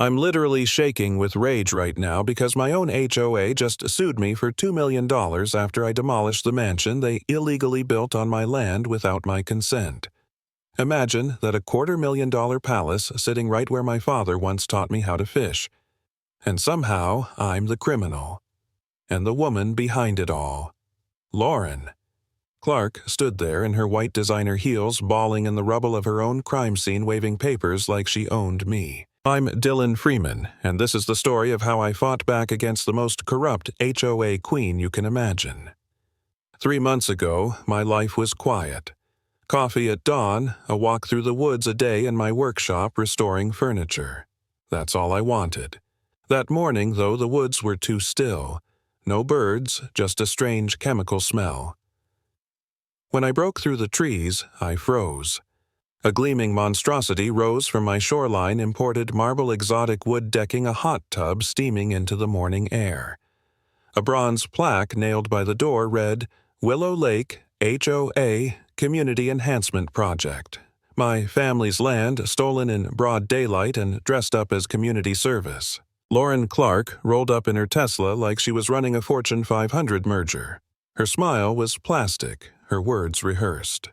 I'm literally shaking with rage right now because my own HOA just sued me for $2 million after I demolished the mansion they illegally built on my land without my consent. Imagine that $250,000 palace sitting right where my father once taught me how to fish. And somehow I'm the criminal. And the woman behind it all. Lauren. Clark stood there in her white designer heels, bawling in the rubble of her own crime scene, waving papers like she owned me. I'm Dylan Freeman, and this is the story of how I fought back against the most corrupt HOA queen you can imagine. 3 months ago, my life was quiet. Coffee at dawn, a walk through the woods a day in my workshop restoring furniture. That's all I wanted. That morning, though, the woods were too still. No birds, just a strange chemical smell. When I broke through the trees, I froze. A gleaming monstrosity rose from my shoreline, imported marble exotic wood decking a hot tub steaming into the morning air. A bronze plaque nailed by the door read, Willow Lake, HOA, Community Enhancement Project. My family's land stolen in broad daylight and dressed up as community service. Lauren Clark rolled up in her Tesla like she was running a Fortune 500 merger. Her smile was plastic, her words rehearsed.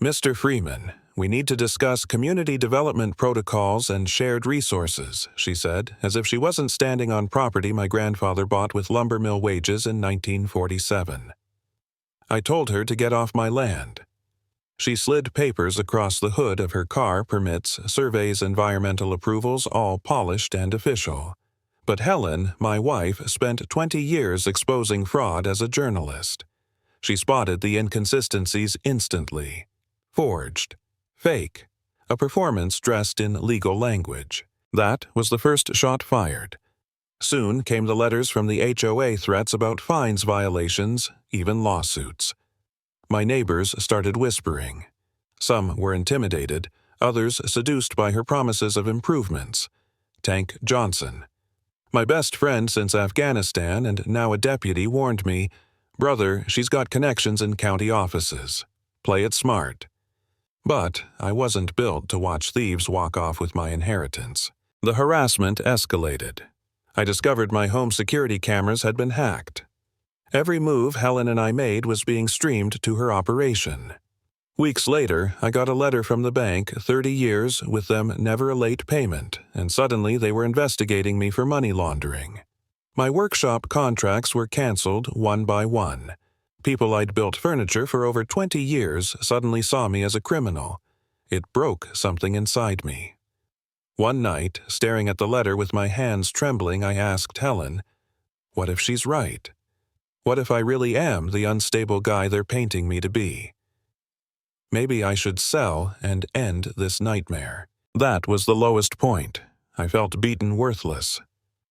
Mr. Freeman, we need to discuss community development protocols and shared resources, she said, as if she wasn't standing on property my grandfather bought with lumber mill wages in 1947. I told her to get off my land. She slid papers across the hood of her car, permits, surveys, environmental approvals, all polished and official. But Helen, my wife, spent 20 years exposing fraud as a journalist. She spotted the inconsistencies instantly. Forged. Fake. A performance dressed in legal language. That was the first shot fired. Soon came the letters from the HOA, threats about fines violations, even lawsuits. My neighbors started whispering. Some were intimidated, others seduced by her promises of improvements. Tank Johnson. My best friend since Afghanistan and now a deputy warned me, "Brother, she's got connections in county offices. Play it smart." But I wasn't built to watch thieves walk off with my inheritance. The harassment escalated. I discovered my home security cameras had been hacked. Every move Helen and I made was being streamed to her operation. Weeks later, I got a letter from the bank, 30 years, with them never a late payment, and suddenly they were investigating me for money laundering. My workshop contracts were canceled one by one. People I'd built furniture for over 20 years suddenly saw me as a criminal. It broke something inside me. One night, staring at the letter with my hands trembling, I asked Helen, what if she's right? What if I really am the unstable guy they're painting me to be? Maybe I should sell and end this nightmare. That was the lowest point. I felt beaten worthless.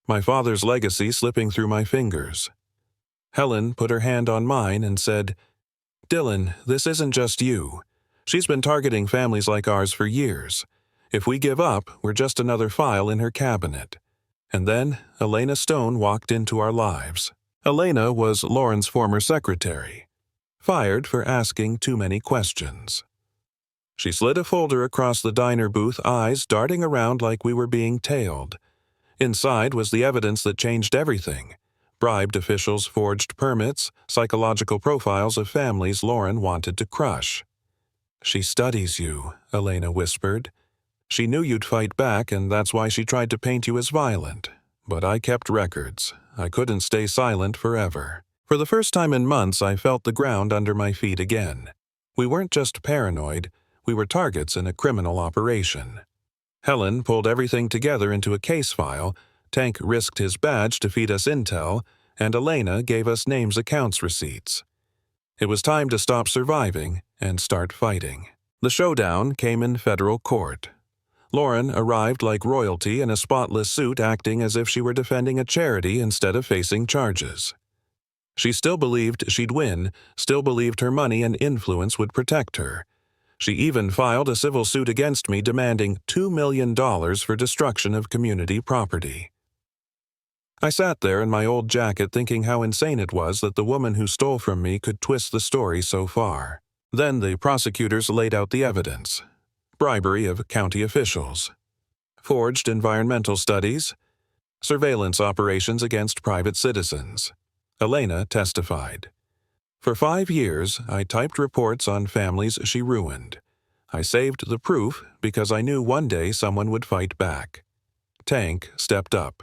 My father's legacy slipping through my fingers. Helen put her hand on mine and said, "Dylan, this isn't just you. She's been targeting families like ours for years. If we give up, we're just another file in her cabinet." And then Elena Stone walked into our lives. Elena was Lauren's former secretary, fired for asking too many questions. She slid a folder across the diner booth, eyes darting around like we were being tailed. Inside was the evidence that changed everything. Bribed officials, forged permits, psychological profiles of families Lauren wanted to crush. "She studies you," Elena whispered. "She knew you'd fight back, and that's why she tried to paint you as violent. But I kept records. I couldn't stay silent forever." For the first time in months, I felt the ground under my feet again. We weren't just paranoid, we were targets in a criminal operation. Helen pulled everything together into a case file, Tank risked his badge to feed us intel, and Elena gave us names, accounts, receipts. It was time to stop surviving and start fighting. The showdown came in federal court. Lauren arrived like royalty in a spotless suit, acting as if she were defending a charity instead of facing charges. She still believed she'd win, still believed her money and influence would protect her. She even filed a civil suit against me demanding $2 million for destruction of community property. I sat there in my old jacket thinking how insane it was that the woman who stole from me could twist the story so far. Then the prosecutors laid out the evidence. Bribery of county officials. forged environmental studies, surveillance operations against private citizens. Elena testified. For 5 years, I typed reports on families she ruined. I saved the proof because I knew one day someone would fight back. Tank stepped up.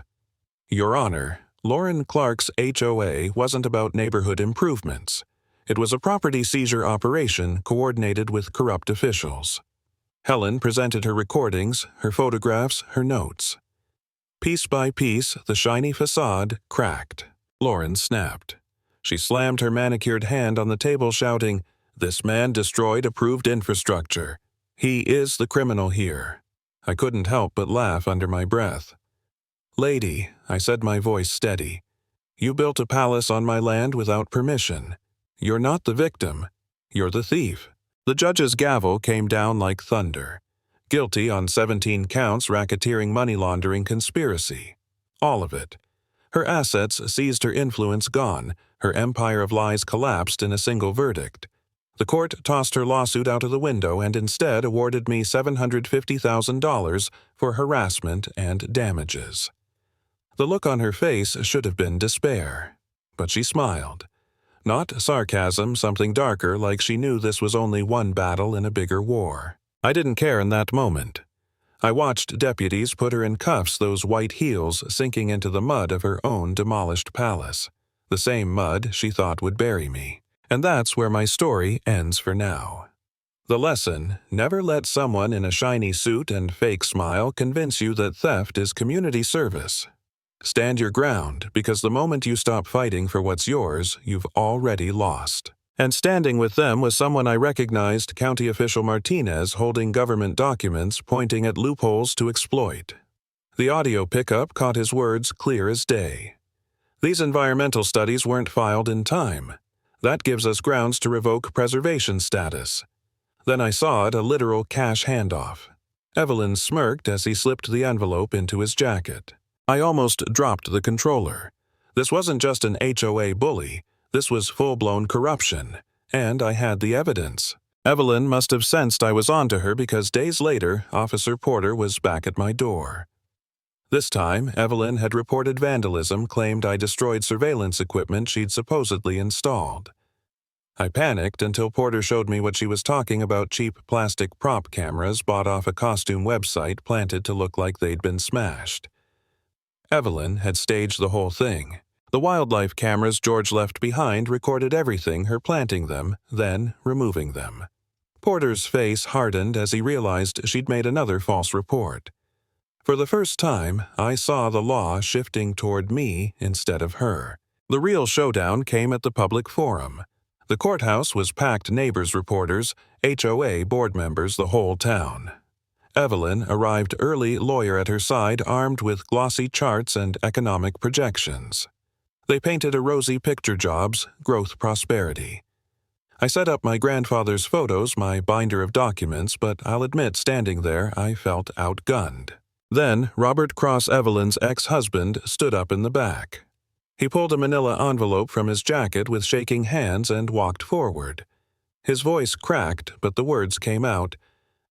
Your Honor, Lauren Clark's HOA wasn't about neighborhood improvements. It was a property seizure operation coordinated with corrupt officials. Helen presented her recordings, her photographs, her notes. Piece by piece, the shiny facade cracked. Lauren snapped. She slammed her manicured hand on the table, shouting, "This man destroyed approved infrastructure. He is the criminal here." I couldn't help but laugh under my breath. "Lady," I said, my voice steady, "you built a palace on my land without permission. You're not the victim. You're the thief." The judge's gavel came down like thunder. Guilty on 17 counts, racketeering, money laundering, conspiracy. All of it. Her assets seized, her influence gone, her empire of lies collapsed in a single verdict. The court tossed her lawsuit out of the window and instead awarded me $750,000 for harassment and damages. The look on her face should have been despair, but she smiled. Not sarcasm, something darker, like she knew this was only one battle in a bigger war. I didn't care in that moment. I watched deputies put her in cuffs, those white heels sinking into the mud of her own demolished palace. The same mud she thought would bury me. And that's where my story ends for now. The lesson: never let someone in a shiny suit and fake smile convince you that theft is community service. Stand your ground, because the moment you stop fighting for what's yours, you've already lost. And standing with them was someone I recognized, County Official Martinez, holding government documents pointing at loopholes to exploit. The audio pickup caught his words clear as day. These environmental studies weren't filed in time. That gives us grounds to revoke preservation status. Then I saw it, a literal cash handoff. Evelyn smirked as he slipped the envelope into his jacket. I almost dropped the controller. This wasn't just an HOA bully. This was full-blown corruption, and I had the evidence. Evelyn must have sensed I was onto her because days later, Officer Porter was back at my door. This time, Evelyn had reported vandalism, claimed I destroyed surveillance equipment she'd supposedly installed. I panicked until Porter showed me what she was talking about: cheap plastic prop cameras bought off a costume website planted to look like they'd been smashed. Evelyn had staged the whole thing. The wildlife cameras George left behind recorded everything, her planting them, then removing them. Porter's face hardened as he realized she'd made another false report. For the first time, I saw the law shifting toward me instead of her. The real showdown came at the public forum. The courthouse was packed, neighbors, reporters, HOA board members, the whole town. Evelyn arrived early, lawyer at her side, armed with glossy charts and economic projections. They painted a rosy picture: jobs, growth, prosperity. I set up my grandfather's photos, my binder of documents, but I'll admit, standing there, I felt outgunned. Then Robert Cross, Evelyn's ex-husband, stood up in the back. He pulled a manila envelope from his jacket with shaking hands and walked forward. His voice cracked, but the words came out.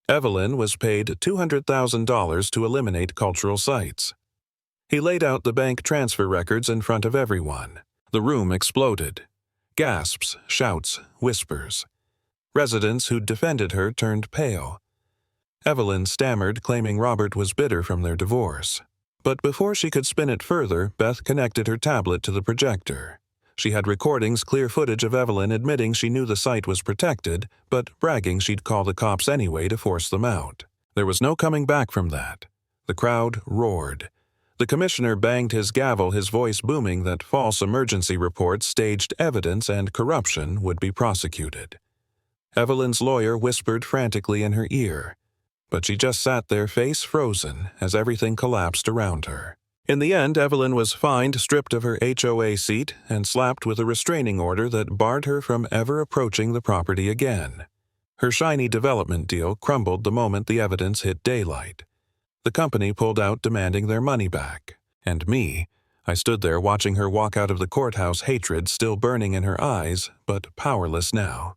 Evelyn was paid $200,000 to eliminate cultural sites. He laid out the bank transfer records in front of everyone. The room exploded. Gasps, shouts, whispers. Residents who'd defended her turned pale. Evelyn stammered, claiming Robert was bitter from their divorce. But before she could spin it further, Beth connected her tablet to the projector. She had recordings, clear footage of Evelyn admitting she knew the site was protected, but bragging she'd call the cops anyway to force them out. There was no coming back from that. The crowd roared. The commissioner banged his gavel, his voice booming that false emergency reports, staged evidence, and corruption would be prosecuted. Evelyn's lawyer whispered frantically in her ear, but she just sat there, face frozen, as everything collapsed around her. In the end, Evelyn was fined, stripped of her HOA seat, and slapped with a restraining order that barred her from ever approaching the property again. Her shiny development deal crumbled the moment the evidence hit daylight. The company pulled out, demanding their money back. And me, I stood there watching her walk out of the courthouse, hatred still burning in her eyes, but powerless now.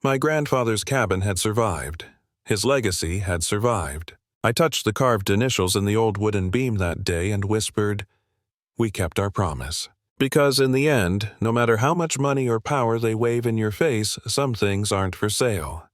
My grandfather's cabin had survived. His legacy had survived. I touched the carved initials in the old wooden beam that day and whispered, "We kept our promise." Because in the end, no matter how much money or power they wave in your face, some things aren't for sale.